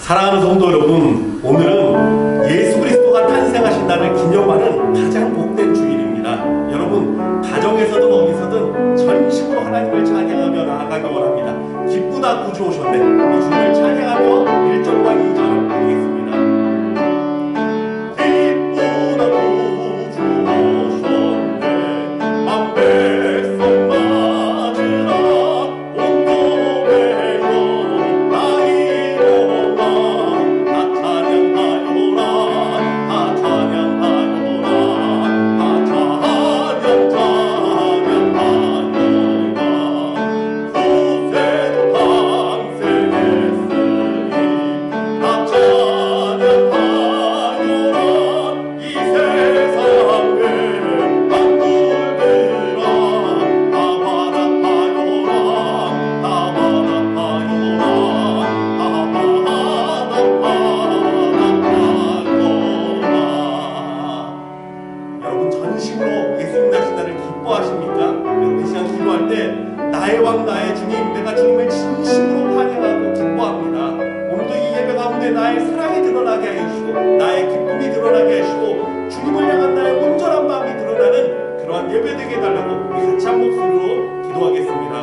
사랑하는 성도 여러분, 오늘은 예수 그리스도가 탄생하신 날을 기념하는 가장 복된 주일입니다. 여러분, 가정에서든 어디서든 전심으로 하나님을 찬양하며 나아가기 원합니다. 기쁘다 구주 오셨네. 우리 주님을 찬양하며 1절과 2절 드리겠습니다. 기쁘다 구주 오셨네. 만백성 맞으라. 온 교회여 나 일어나. 다 찬양하여라. 다 찬양하여라. 다 찬양하여라. 구세도 탄생했으니 다 찬양하여라. 이 세상에 만물들아 다 화답하여라. 다 화답하여라. 여러분, 전심으로 예수님 나신 날을 기뻐하십니까? 여러분, 이 시간 기도할 때 나의 왕 나의 주님, 내가 주님을 진심으로 환영하고 기뻐합니다. 오늘도 이 예배 가운데 나의 사랑이 드러나게 해주시고 나의 기쁨이 드러나게 해주시고 주님을 향한 나의 온전한 마음이 드러나는 그러한 예배 되게 해달라고 우리 같이 한 목소리로 기도하겠습니다.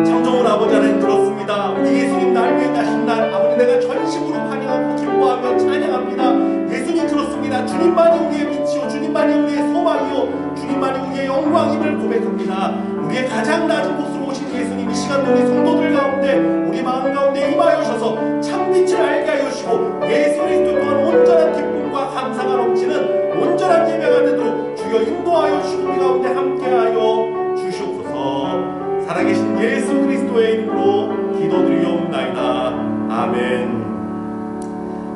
참 좋은 아버지 하나님, 들었습니다. 우리 예수님 날 위해 나신 날, 아버지 내가 전심으로 환영하고 기뻐하며 찬양합니다. 예수님 들었습니다. 주님만이 우리의 빛이요, 주님만이 우리의 소망이요, 주님만이 우리의 영광임을 고백합니다. 우리의 가장 낮은 곳으로 오신 예수님, 이 시간 우리 성도들 가운데 우리 마음 가운데 임하여 주셔서 참빛을 알게 하여 주시고 예수 그리스도 또한 온전한 기쁨과 감사가 넘치는 온전한 예배가 되도록 주여 인도하여 주시고 우리 가운데 함께하여 주시옵소서. 살아계신 예수 그리스도의 이름으로 기도드리옵나이다. 아멘.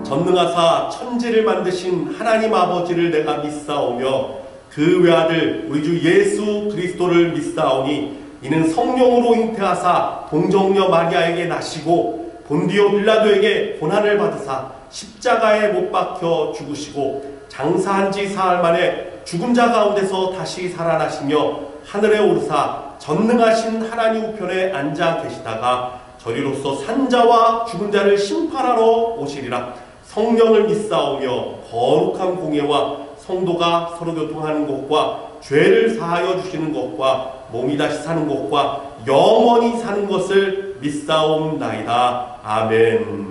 전능하사 천지를 만드신 하나님 아버지를 내가 믿사오며 그 외아들 우리 주 예수 그리스도를 믿사오니 이는 성령으로 잉태하사 동정녀 마리아에게 나시고 본디오 빌라도에게 고난을 받으사 십자가에 못 박혀 죽으시고 장사한 지 사흘 만에 죽은 자 가운데서 다시 살아나시며 하늘에 오르사 전능하신 하나님 우편에 앉아 계시다가 저리로서 산자와 죽은 자를 심판하러 오시리라. 성령을 믿사오며 거룩한 공예와 성도가 서로 교통하는 것과 죄를 사하여 주시는 것과 몸이 다시 사는 것과 영원히 사는 것을 믿사옵나이다. 아멘.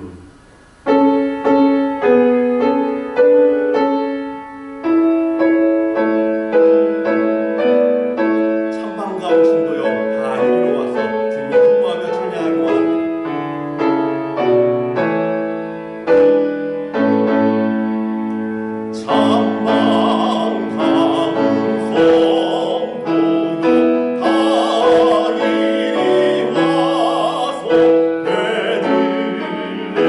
내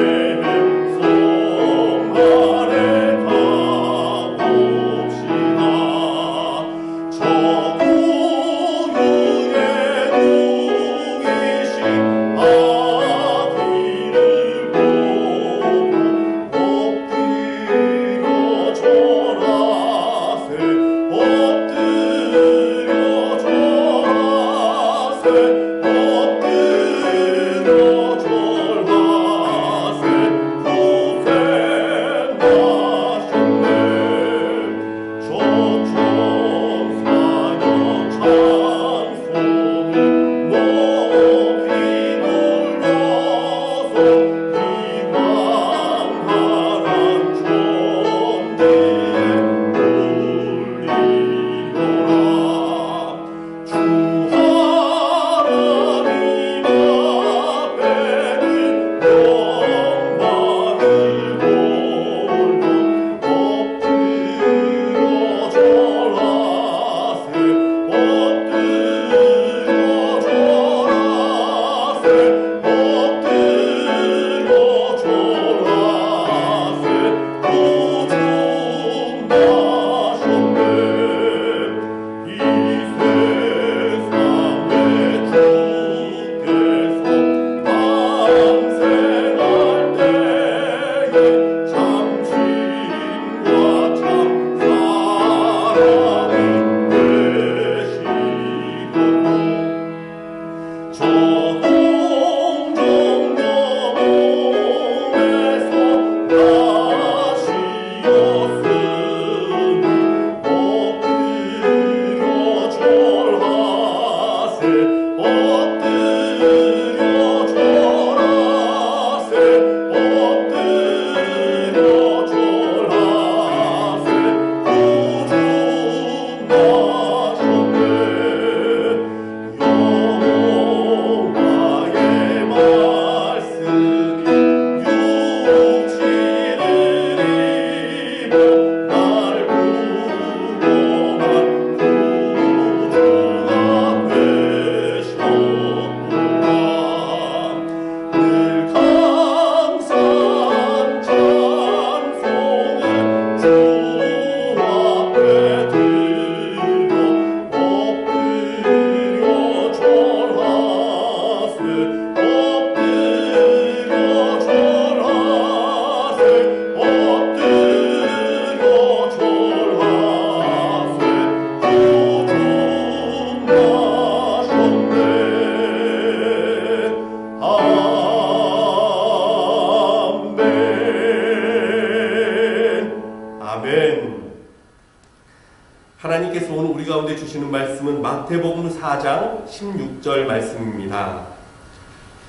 하나님께서 오늘 우리 가운데 주시는 말씀은 마태복음 4장 16절 말씀입니다.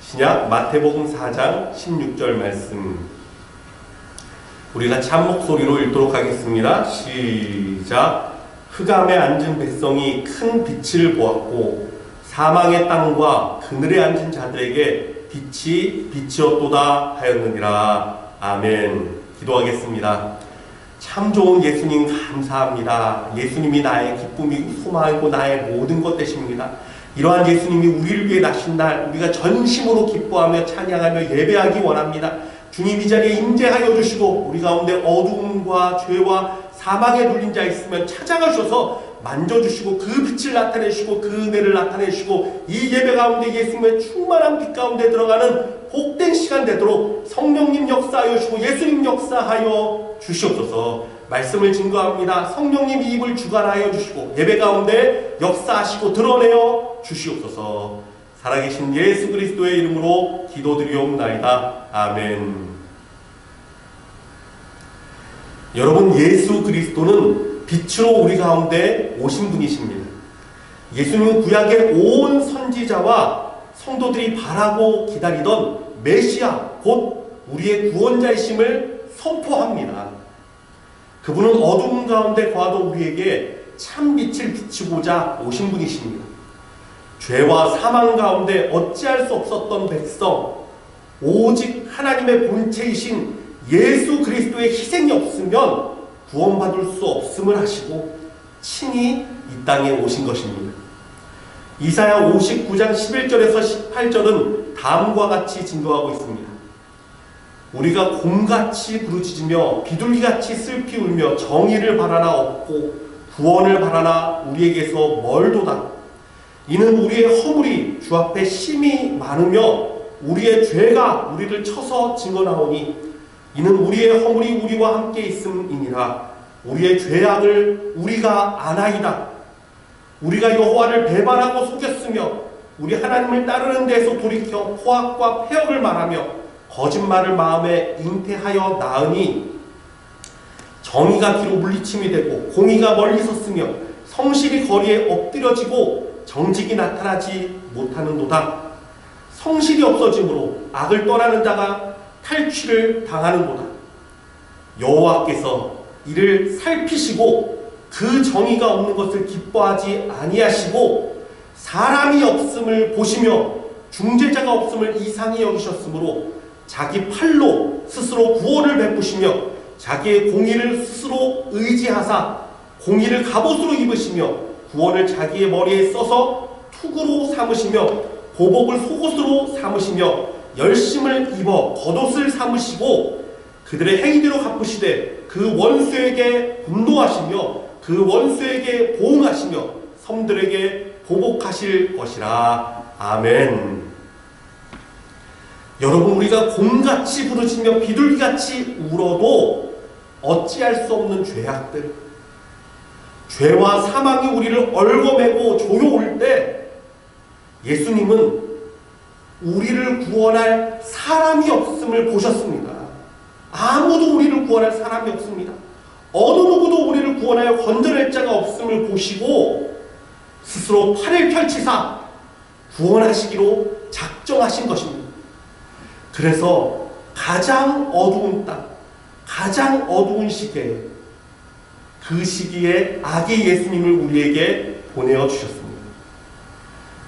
신약 마태복음 4장 16절 말씀. 우리가 참 목소리로 읽도록 하겠습니다. 시작. 흑암에 앉은 백성이 큰 빛을 보았고 사망의 땅과 그늘에 앉은 자들에게 빛이 빛이었도다 하였느니라. 아멘. 기도하겠습니다. 참 좋은 예수님 감사합니다. 예수님이 나의 기쁨이고 소망이고 나의 모든 것 되십니다. 이러한 예수님이 우리를 위해 나신 날 우리가 전심으로 기뻐하며 찬양하며 예배하기 원합니다. 주님 이 자리에 임재하여 주시고 우리 가운데 어두움과 죄와 사망에 눌린 자 있으면 찾아가셔서 만져주시고 그 빛을 나타내시고 그 은혜를 나타내시고 이 예배 가운데 예수님의 충만한 빛 가운데 들어가는 복된 시간 되도록 성령님 역사하여 주시고 예수님 역사하여 주시옵소서. 말씀을 증거합니다. 성령님 이 입을 주관하여 주시고 예배 가운데 역사하시고 드러내어 주시옵소서. 살아계신 예수 그리스도의 이름으로 기도드리옵나이다. 아멘. 여러분, 예수 그리스도는 빛으로 우리 가운데 오신 분이십니다. 예수님은 구약의 온 선지자와 성도들이 바라고 기다리던 메시아, 곧 우리의 구원자이심을 선포합니다. 그분은 어두움 가운데 거하던 우리에게 참 빛을 비추고자 오신 분이십니다. 죄와 사망 가운데 어찌할 수 없었던 백성, 오직 하나님의 본체이신 예수 그리스도의 희생이 없으면 구원받을 수 없음을 하시고 친히 이 땅에 오신 것입니다. 이사야 59장 11절에서 18절은 다음과 같이 증거하고 있습니다. 우리가 곰같이 부르짖으며 비둘기같이 슬피 울며 정의를 바라나 없고 구원을 바라나 우리에게서 멀도다. 이는 우리의 허물이 주 앞에 심히 많으며 우리의 죄가 우리를 쳐서 증언하오니 이는 우리의 허물이 우리와 함께 있음이니라. 우리의 죄악을 우리가 아나이다. 우리가 여호와를 배반하고 속였으며 우리 하나님을 따르는 데서 돌이켜 포악과 폐역을 말하며 거짓말을 마음에 잉태하여 낳으니 정의가 뒤로 물리침이 되고 공의가 멀리 섰으며 성실이 거리에 엎드려지고 정직이 나타나지 못하는도다. 성실이 없어짐으로 악을 떠나는 자가 탈취를 당하는도다. 여호와께서 이를 살피시고 그 정의가 없는 것을 기뻐하지 아니하시고 사람이 없음을 보시며 중재자가 없음을 이상히 여기셨으므로 자기 팔로 스스로 구원을 베푸시며 자기의 공의를 스스로 의지하사 공의를 갑옷으로 입으시며 구원을 자기의 머리에 써서 투구로 삼으시며 보복을 속옷으로 삼으시며 열심을 입어 겉옷을 삼으시고 그들의 행위대로 갚으시되 그 원수에게 분노하시며 그 원수에게 보응하시며 섬들에게 보복하실 것이라. 아멘. 여러분, 우리가 곰같이 부르짖며 비둘기같이 울어도 어찌할 수 없는 죄악들, 죄와 사망이 우리를 얽어매고 조여올 때 예수님은 우리를 구원할 사람이 없음을 보셨습니다. 아무도 우리를 구원할 사람이 없습니다. 어느 누구도 우리를 구원하여 건져낼 자가 없음을 보시고 스스로 팔을 펼치사 구원하시기로 작정하신 것입니다. 그래서 가장 어두운 땅, 가장 어두운 시기에 그 시기에 아기 예수님을 우리에게 보내어 주셨습니다.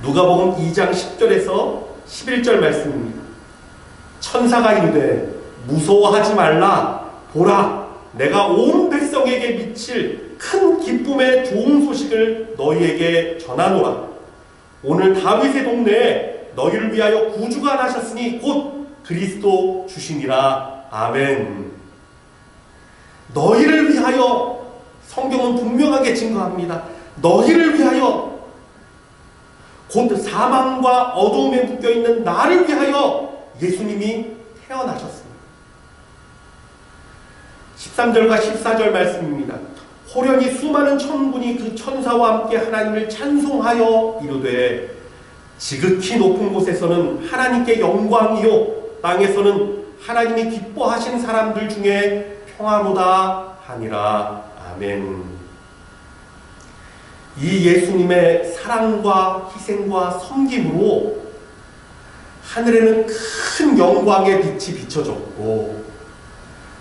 누가복음 2장 10절에서 11절 말씀입니다. 천사가 이르되 무서워하지 말라. 보라, 내가 온 백성에게 미칠 큰 기쁨의 좋은 소식을 너희에게 전하노라. 오늘 다윗의 동네에 너희를 위하여 구주가 나셨으니 곧 그리스도 주시니라. 아멘. 너희를 위하여, 성경은 분명하게 증거합니다. 너희를 위하여, 곧 사망과 어두움에 묶여있는 나를 위하여 예수님이 태어나셨습니다. 13절과 14절 말씀입니다. 호련히 수많은 천군이 그 천사와 함께 하나님을 찬송하여 이르되 지극히 높은 곳에서는 하나님께 영광이요 땅에서는 하나님이 기뻐하신 사람들 중에 평화로다 하니라. 아멘. 이 예수님의 사랑과 희생과 섬김으로 하늘에는 큰 영광의 빛이 비춰졌고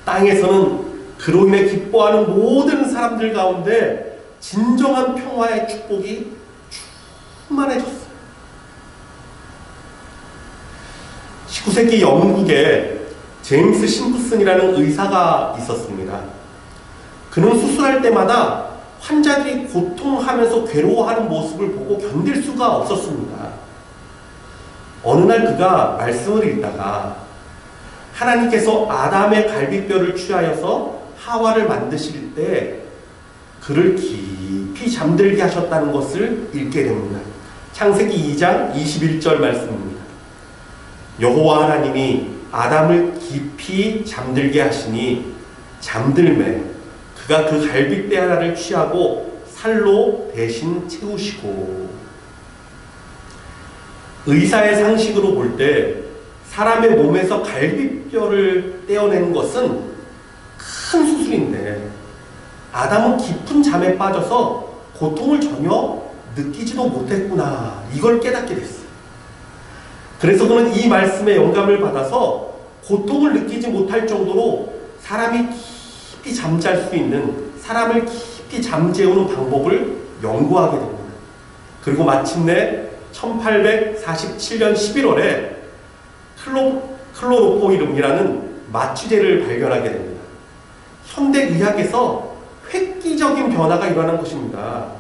땅에서는 그로 인해 기뻐하는 모든 사람들 가운데 진정한 평화의 축복이 충만해졌어요. 19세기 영국에 제임스 심프슨이라는 의사가 있었습니다. 그는 수술할 때마다 환자들이 고통하면서 괴로워하는 모습을 보고 견딜 수가 없었습니다. 어느 날 그가 말씀을 읽다가 하나님께서 아담의 갈비뼈를 취하여서 하와를 만드실 때 그를 깊이 잠들게 하셨다는 것을 읽게 됩니다. 창세기 2장 21절 말씀입니다. 여호와 하나님이 아담을 깊이 잠들게 하시니 잠들매 그가 그 갈비뼈 하나를 취하고 살로 대신 채우시고. 의사의 상식으로 볼 때 사람의 몸에서 갈비뼈를 떼어내는 것은 큰 수술인데 아담은 깊은 잠에 빠져서 고통을 전혀 느끼지도 못했구나, 이걸 깨닫게 됐어요. 그래서 그는 이 말씀에 영감을 받아서 고통을 느끼지 못할 정도로 사람이 깊이 잠잘 수 있는, 사람을 깊이 잠재우는 방법을 연구하게 됩니다. 그리고 마침내 1847년 11월에 클로로포름이라는 마취제를 발견하게 됩니다. 현대의학에서 획기적인 변화가 일어난 것입니다.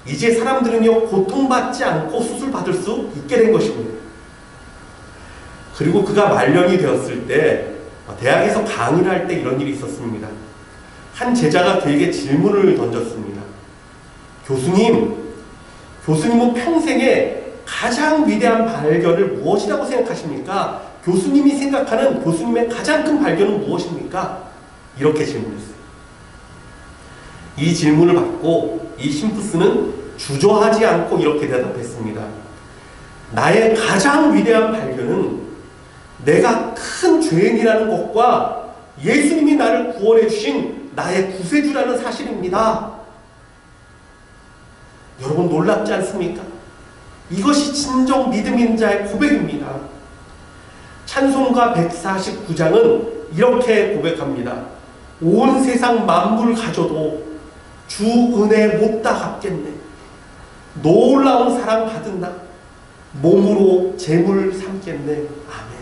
이제 사람들은요, 고통받지 않고 수술받을 수 있게 된 것입니다. 그리고 그가 말년이 되었을 때 대학에서 강의를 할 때 이런 일이 있었습니다. 한 제자가 그에게 질문을 던졌습니다. 교수님은 평생에 가장 위대한 발견을 무엇이라고 생각하십니까? 교수님이 생각하는 교수님의 가장 큰 발견은 무엇입니까? 이렇게 질문했어요. 이 질문을 받고 이 심프스는 주저하지 않고 이렇게 대답했습니다. 나의 가장 위대한 발견은 내가 큰 죄인이라는 것과 예수님이 나를 구원해 주신 나의 구세주라는 사실입니다. 여러분, 놀랍지 않습니까? 이것이 진정 믿음인 자의 고백입니다. 찬송가 149장은 이렇게 고백합니다. 온 세상 만물 가져도 주 은혜 못다 갚겠네. 놀라운 사랑 받은 나 몸으로 재물 삼겠네. 아멘.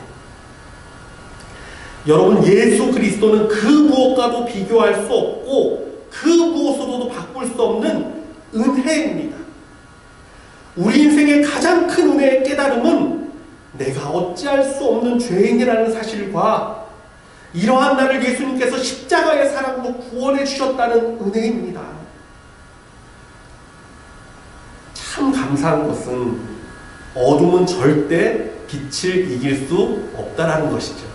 여러분, 예수 그리스도는 그 무엇과도 비교할 수 없고 그 무엇으로도 바꿀 수 없는 은혜입니다. 우리 인생의 가장 큰 은혜의 깨달음은 내가 어찌할 수 없는 죄인이라는 사실과 이러한 나를 예수님께서 십자가의 사랑으로 구원해 주셨다는 은혜입니다. 참 감사한 것은 어둠은 절대 빛을 이길 수 없다라는 것이죠.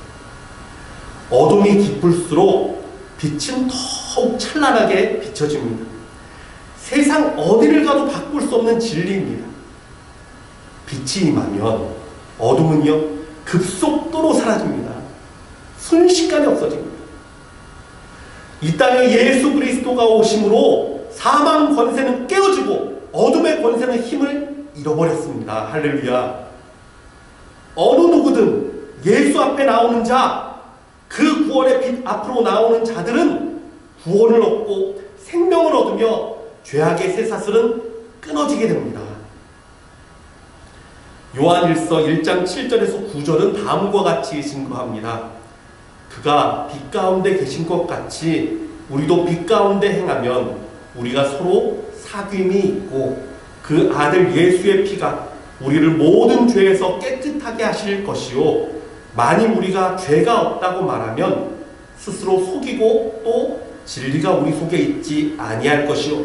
어둠이 깊을수록 빛은 더욱 찬란하게 비춰집니다. 세상 어디를 가도 바꿀 수 없는 진리입니다. 빛이 임하면 어둠은요, 급속도로 사라집니다. 순식간에 없어집니다. 이 땅에 예수 그리스도가 오심으로 사망 권세는 깨어지고 어둠의 권세는 힘을 잃어버렸습니다. 할렐루야. 어느 누구든 예수 앞에 나오는 자, 그 구원의 빛 앞으로 나오는 자들은 구원을 얻고 생명을 얻으며 죄악의 쇠사슬은 끊어지게 됩니다. 요한일서 1장 7절에서 9절은 다음과 같이 증거합니다. 그가 빛 가운데 계신 것 같이 우리도 빛 가운데 행하면 우리가 서로 사귐이 있고 그 아들 예수의 피가 우리를 모든 죄에서 깨끗하게 하실 것이요, 만일 우리가 죄가 없다고 말하면 스스로 속이고 또 진리가 우리 속에 있지 아니할 것이요,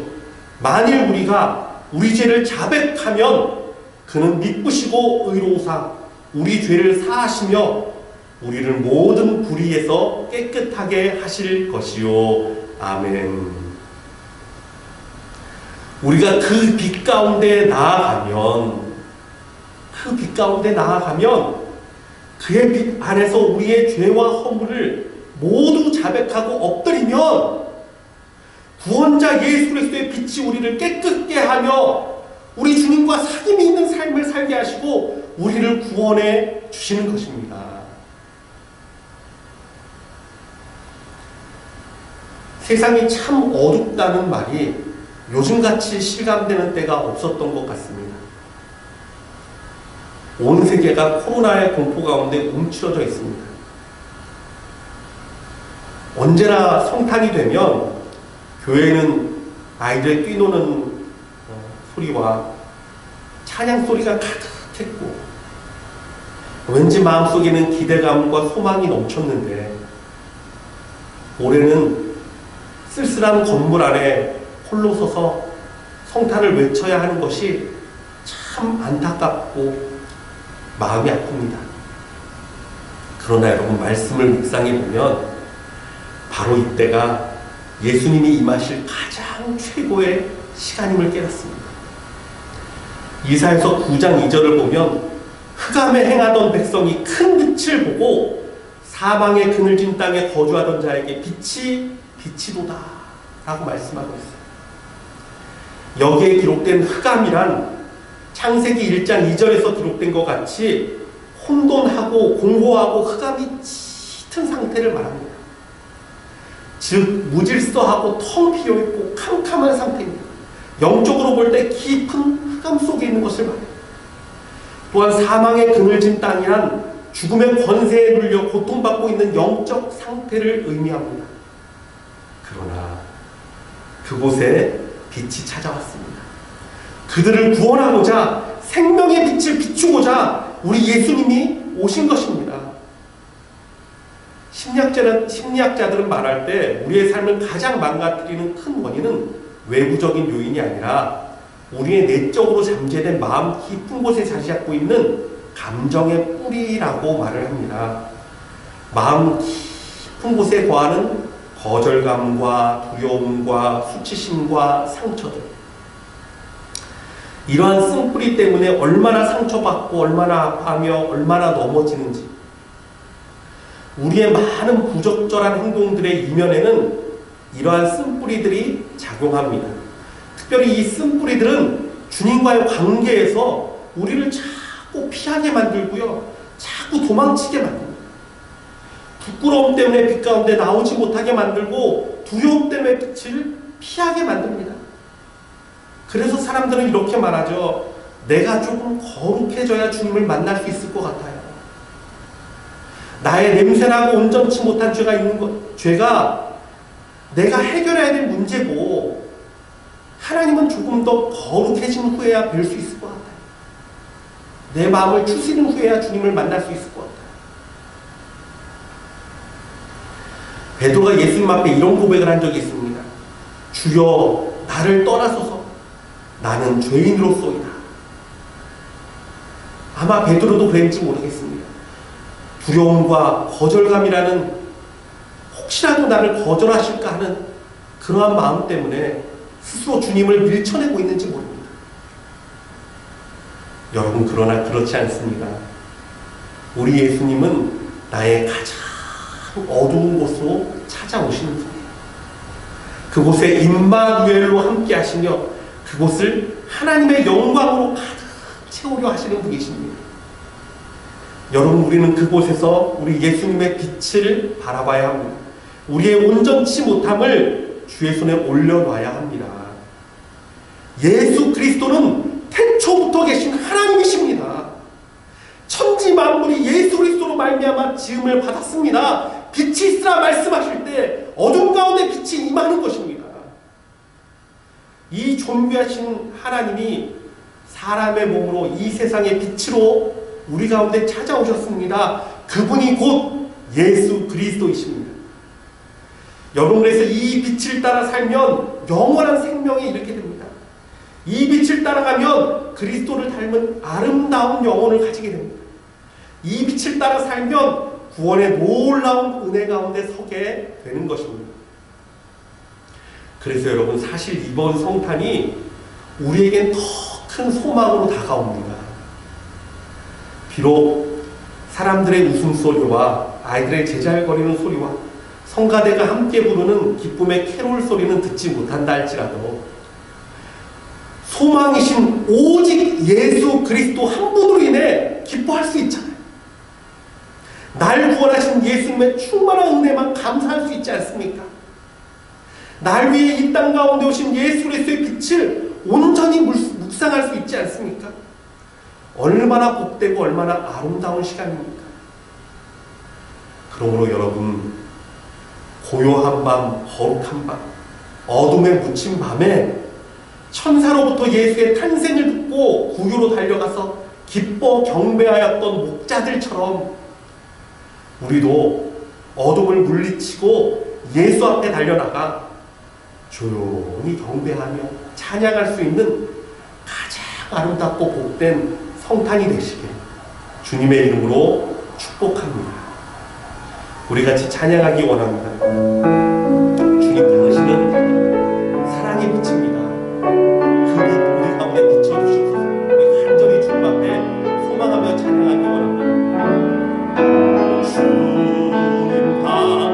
만일 우리가 우리 죄를 자백하면 그는 미쁘시고 의로우사 우리 죄를 사하시며 우리를 모든 불의에서 깨끗하게 하실 것이요. 아멘. 우리가 그 빛 가운데 나아가면 그의 빛 안에서 우리의 죄와 허물을 모두 자백하고 엎드리면 구원자 예수 그리스도의 빛이 우리를 깨끗게 하며 우리 주님과 사귐이 있는 삶을 살게 하시고 우리를 구원해 주시는 것입니다. 세상이 참 어둡다는 말이 요즘같이 실감되는 때가 없었던 것 같습니다. 온 세계가 코로나의 공포 가운데 움츠러져 있습니다. 언제나 성탄이 되면 교회는 아이들 뛰노는 소리와 찬양 소리가 가득했고 왠지 마음속에는 기대감과 소망이 넘쳤는데 올해는 쓸쓸한 건물 안에 홀로 서서 성탄을 외쳐야 하는 것이 참 안타깝고 마음이 아픕니다. 그러나 여러분 말씀을 묵상해 보면 바로 이때가 예수님이 임하실 가장 최고의 시간임을 깨닫습니다. 이사야서 9장 2절을 보면 흑암에 행하던 백성이 큰 빛을 보고 사망의 그늘진 땅에 거주하던 자에게 빛이 비치도다 라고 말씀하고 있어요. 여기에 기록된 흑암이란 창세기 1장 2절에서 기록된 것 같이 혼돈하고 공허하고 흑암이 짙은 상태를 말합니다. 즉 무질서하고 텅 비어있고 캄캄한 상태입니다. 영적으로 볼 때 깊은 흑암 속에 있는 것을 말해요. 또한 사망의 그늘진 땅이란 죽음의 권세에 눌려 고통받고 있는 영적 상태를 의미합니다. 그러나 그곳에 빛이 찾아왔습니다. 그들을 구원하고자 생명의 빛을 비추고자 우리 예수님이 오신 것입니다. 심리학자들은 말할 때 우리의 삶을 가장 망가뜨리는 큰 원인은 외부적인 요인이 아니라 우리의 내적으로 잠재된 마음 깊은 곳에 자리 잡고 있는 감정의 뿌리라고 말을 합니다. 마음 깊은 곳에 거하는 거절감과 두려움과 수치심과 상처들, 이러한 쓴뿌리 때문에 얼마나 상처받고 얼마나 아파하며 얼마나 넘어지는지, 우리의 많은 부적절한 행동들의 이면에는 이러한 쓴뿌리들이 작용합니다. 특별히 이 쓴뿌리들은 주님과의 관계에서 우리를 자꾸 피하게 만들고요, 자꾸 도망치게 만듭니다. 부끄러움 때문에 빛 가운데 나오지 못하게 만들고 두려움 때문에 빛을 피하게 만듭니다. 그래서 사람들은 이렇게 말하죠. 내가 조금 거룩해져야 주님을 만날 수 있을 것 같아요. 나의 냄새나고 온전치 못한 죄가 있는 것, 죄가 내가 해결해야 될 문제고 하나님은 조금 더 거룩해진 후에야 뵐 수 있을 것 같아요. 내 마음을 추스린 후에야 주님을 만날 수 있을 것 같아요. 베드로가 예수님 앞에 이런 고백을 한 적이 있습니다. 주여 나를 떠나소서, 나는 죄인으로소이다. 아마 베드로도 그랬는지 모르겠습니다. 두려움과 거절감이라는, 혹시라도 나를 거절하실까 하는 그러한 마음 때문에 스스로 주님을 밀쳐내고 있는지 모릅니다. 여러분, 그러나 그렇지 않습니다. 우리 예수님은 나의 가장 어두운 곳으로 찾아오시는 분이에요. 그곳에 임마누엘로 함께 하시며 그곳을 하나님의 영광으로 가득 채우려 하시는 분이십니다. 여러분, 우리는 그곳에서 우리 예수님의 빛을 바라봐야 합니다. 우리의 온전치 못함을 주의 손에 올려놔야 합니다. 예수 그리스도는 태초부터 계신 하나님이십니다. 천지 만물이 예수 그리스도로 말미암아 지음을 받았습니다. 빛이 있으라 말씀하실 때 어둠 가운데 빛이 임하는 것입니다. 이 존귀하신 하나님이 사람의 몸으로 이 세상의 빛으로 우리 가운데 찾아오셨습니다. 그분이 곧 예수 그리스도이십니다. 여러분, 그래서 이 빛을 따라 살면 영원한 생명이 이렇게 됩니다. 이 빛을 따라가면 그리스도를 닮은 아름다운 영혼을 가지게 됩니다. 이 빛을 따라 살면 구원의 놀라운 은혜 가운데 서게 되는 것입니다. 그래서 여러분, 사실 이번 성탄이 우리에겐 더 큰 소망으로 다가옵니다. 비록 사람들의 웃음소리와 아이들의 제잘거리는 소리와 성가대가 함께 부르는 기쁨의 캐롤 소리는 듣지 못한다 할지라도 소망이신 오직 예수 그리스도 한 분으로 인해 기뻐할 수 있잖아요. 날 구원하신 예수님의 충만한 은혜만 감사할 수 있지 않습니까? 날 위해 이 땅 가운데 오신 예수 그리스도의 빛을 온전히 묵상할 수 있지 않습니까? 얼마나 복되고 얼마나 아름다운 시간입니까? 그러므로 여러분, 고요한 밤, 거룩한 밤, 어둠에 묻힌 밤에 천사로부터 예수의 탄생을 듣고 구유로 달려가서 기뻐 경배하였던 목자들처럼 우리도 어둠을 물리치고 예수 앞에 달려나가 조용히 경배하며 찬양할 수 있는 가장 아름답고 복된 성탄이 되시길 주님의 이름으로 축복합니다. 우리 같이 찬양하기 원합니다. 주님, 당신은 사랑의 빛입니다. 그 빛 우리 가운데 비춰주셔서 우리 간절히 주님 앞에 소망하며 찬양하기 원합니다. 주님,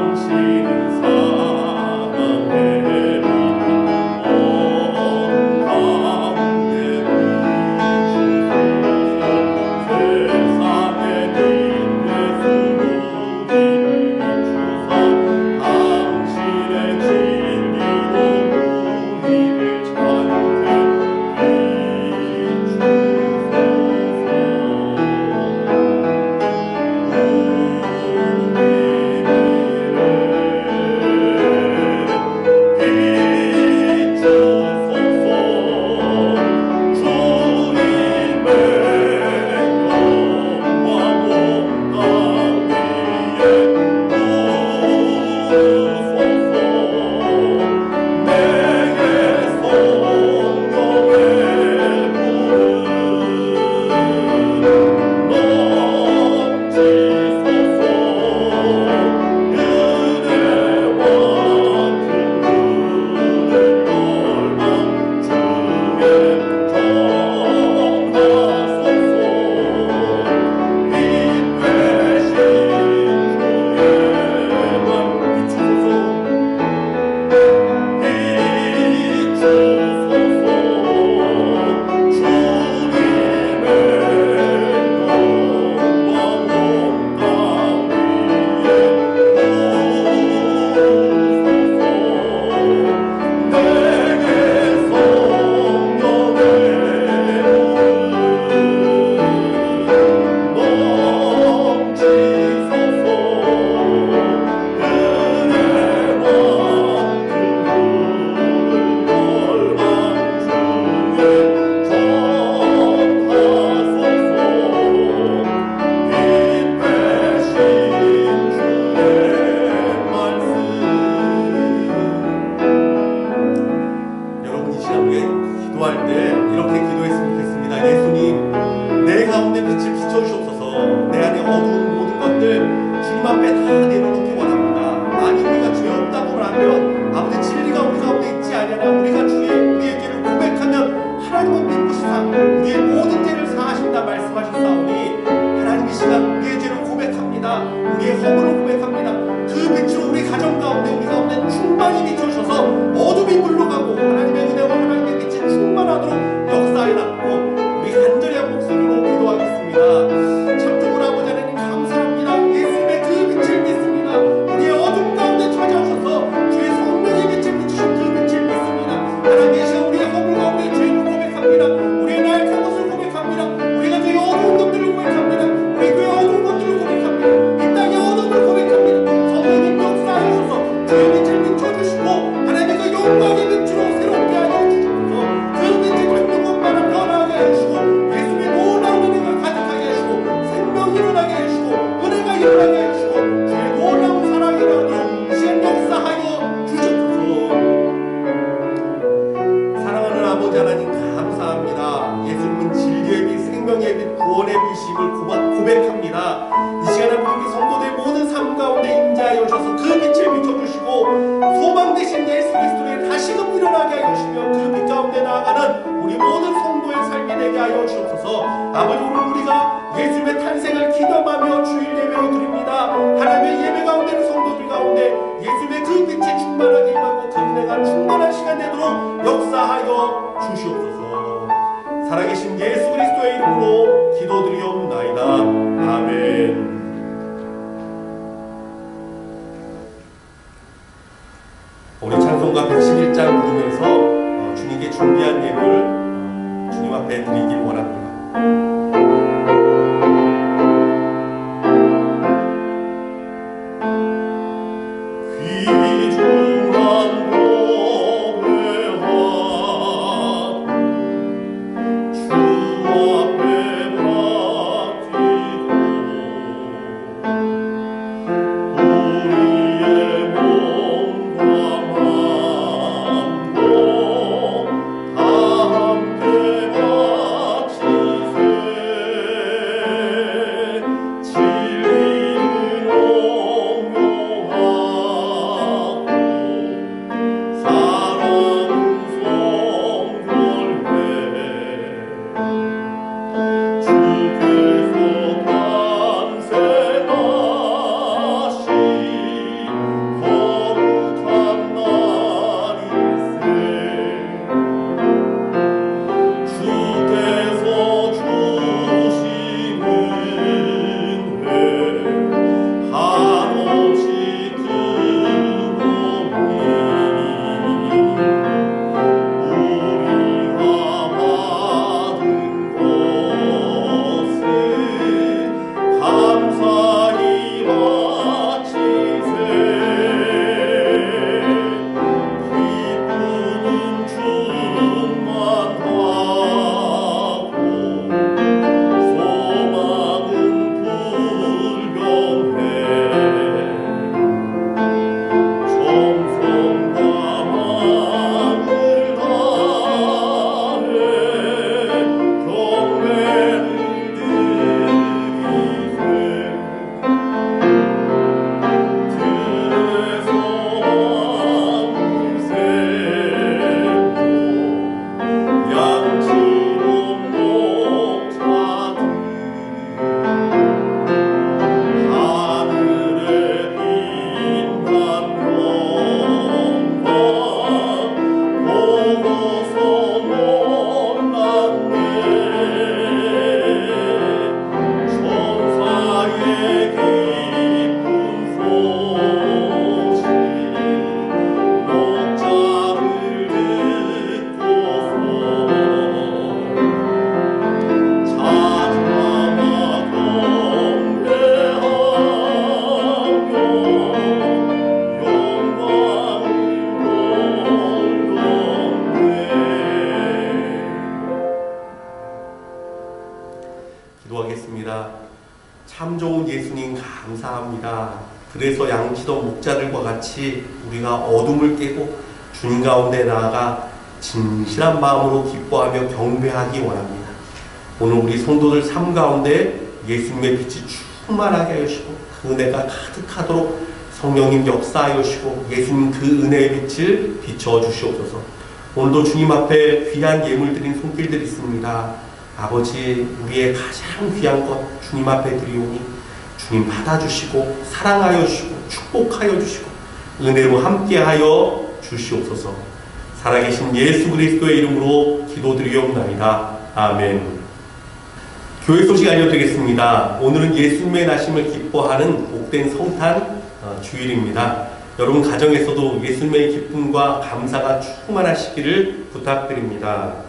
당신은 사랑의 빛 어둠 가운데 비추소서. 세상의 빛 예수 우리를 당신의 진리로 우리를 찬양해 예배하며 주일 예배로 드립니다. 하나님의 예배 가운데 성도들 가운데 찬송가 111장 부르면서 주님께 준비한 예물 주님 앞에 드리길 원합니다. 기도하겠습니다. 참 좋은 예수님 감사합니다. 그래서 양치던 목자들과 같이 우리가 어둠을 깨고 주님 가운데 나아가 진실한 마음으로 기뻐하며 경배하기 원합니다. 오늘 우리 성도들 삶 가운데 예수님의 빛이 충만하게 하여 주시고 그 은혜가 가득하도록 성령님 역사하여 주시고 예수님 그 은혜의 빛을 비춰 주시옵소서. 오늘도 주님 앞에 귀한 예물 드린 손길들이 있습니다. 아버지, 우리의 가장 귀한 것 주님 앞에 드리오니 주님 받아주시고 사랑하여 주시고 축복하여 주시고 은혜로 함께하여 주시옵소서. 살아계신 예수 그리스도의 이름으로 기도드리옵나이다. 아멘. 교회 소식 알려드리겠습니다. 오늘은 예수님의 나심을 기뻐하는 복된 성탄 주일입니다. 여러분 가정에서도 예수님의 기쁨과 감사가 충만하시기를 부탁드립니다.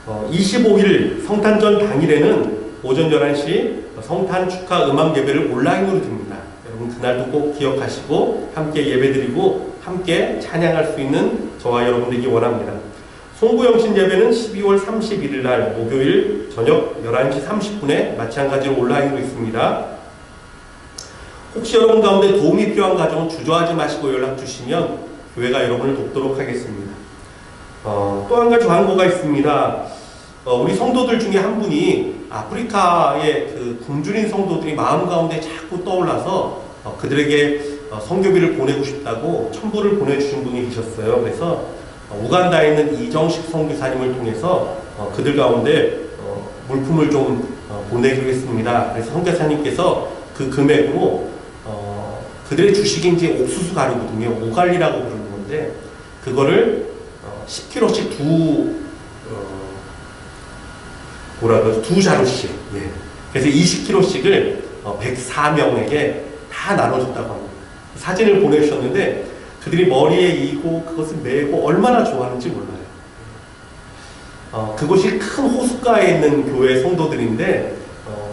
25일 성탄절 당일에는 오전 11시 성탄 축하 음악 예배를 온라인으로 드립니다. 여러분 그날도 꼭 기억하시고 함께 예배드리고 함께 찬양할 수 있는 저와 여러분들이 원합니다. 송구영신 예배는 12월 31일 날 목요일 저녁 11시 30분에 마찬가지로 온라인으로 있습니다. 혹시 여러분 가운데 도움이 필요한 가정은 주저하지 마시고 연락 주시면 교회가 여러분을 돕도록 하겠습니다. 또 한 가지 광고가 있습니다. 우리 성도들 중에 한 분이 아프리카의 그 굶주린 성도들이 마음 가운데 자꾸 떠올라서 그들에게 선교비를 보내고 싶다고 첨부를 보내주신 분이 계셨어요. 그래서 우간다에 있는 이정식 선교사님을 통해서 그들 가운데 물품을 좀 보내기로 했습니다. 그래서 선교사님께서 그 금액으로 그들의 주식이 이제 옥수수 가루거든요. 오갈리라고 부르는 건데 그거를 10kg씩 두 자루씩. 예. 그래서 20kg씩을 104명에게 다 나눠줬다고 합니다. 사진을 보내주셨는데 그들이 머리에 이고 그것을 메고 얼마나 좋아하는지 몰라요. 그곳이 큰 호숫가에 있는 교회 성도들인데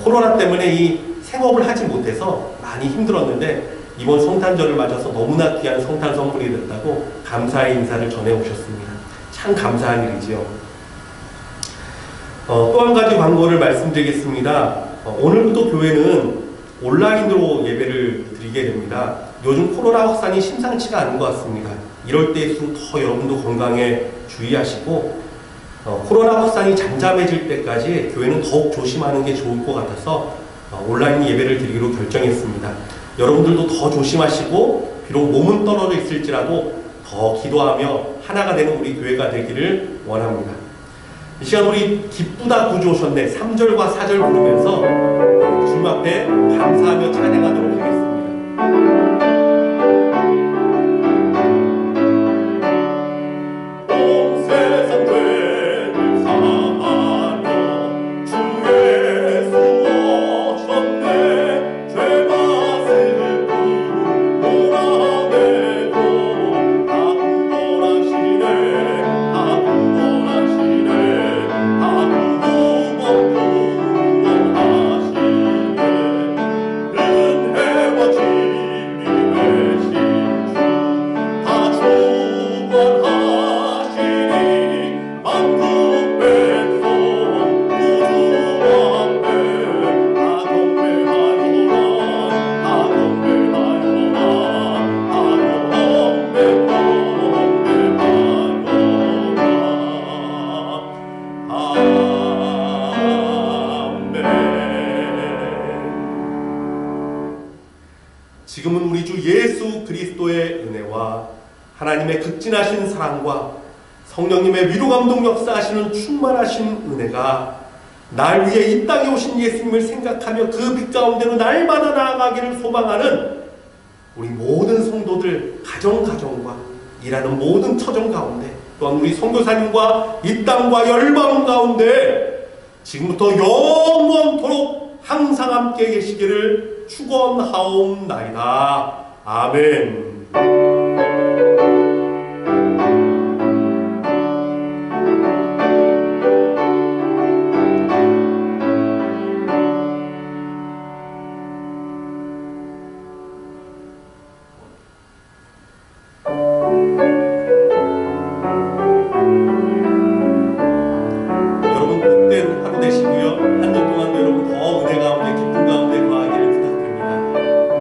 코로나 때문에 이 생업을 하지 못해서 많이 힘들었는데 이번 성탄절을 맞아서 너무나 귀한 성탄 선물이 됐다고 감사의 인사를 전해 오셨습니다. 참 감사한 일이지요. 또 한 가지 광고를 말씀드리겠습니다. 오늘부터 교회는 온라인으로 예배를 드리게 됩니다. 요즘 코로나 확산이 심상치가 않은 것 같습니다. 이럴 때일수록 더 여러분도 건강에 주의하시고 코로나 확산이 잠잠해질 때까지 교회는 더욱 조심하는 게 좋을 것 같아서 온라인 예배를 드리기로 결정했습니다. 여러분들도 더 조심하시고 비록 몸은 떨어져 있을지라도 더 기도하며 하나가 되는 우리 교회가 되기를 원합니다. 이 시간 우리 기쁘다 구주 오셨네 3절과 4절 부르면서 주님 앞에 감사하며 찬양하도록 하겠습니다. 지금은 우리 주 예수 그리스도의 은혜와 하나님의 극진하신 사랑과 성령님의 위로감동 역사하시는 충만하신 은혜가 날 위해 이 땅에 오신 예수님을 생각하며 그 빛 가운데로 날마다 나아가기를 소망하는 우리 모든 성도들 가정과 일하는 모든 처정 가운데 또한 우리 선교사님과 이 땅과 열방 가운데 지금부터 영원토록 항상 함께 계시기를 축원하옵나이다. 아멘.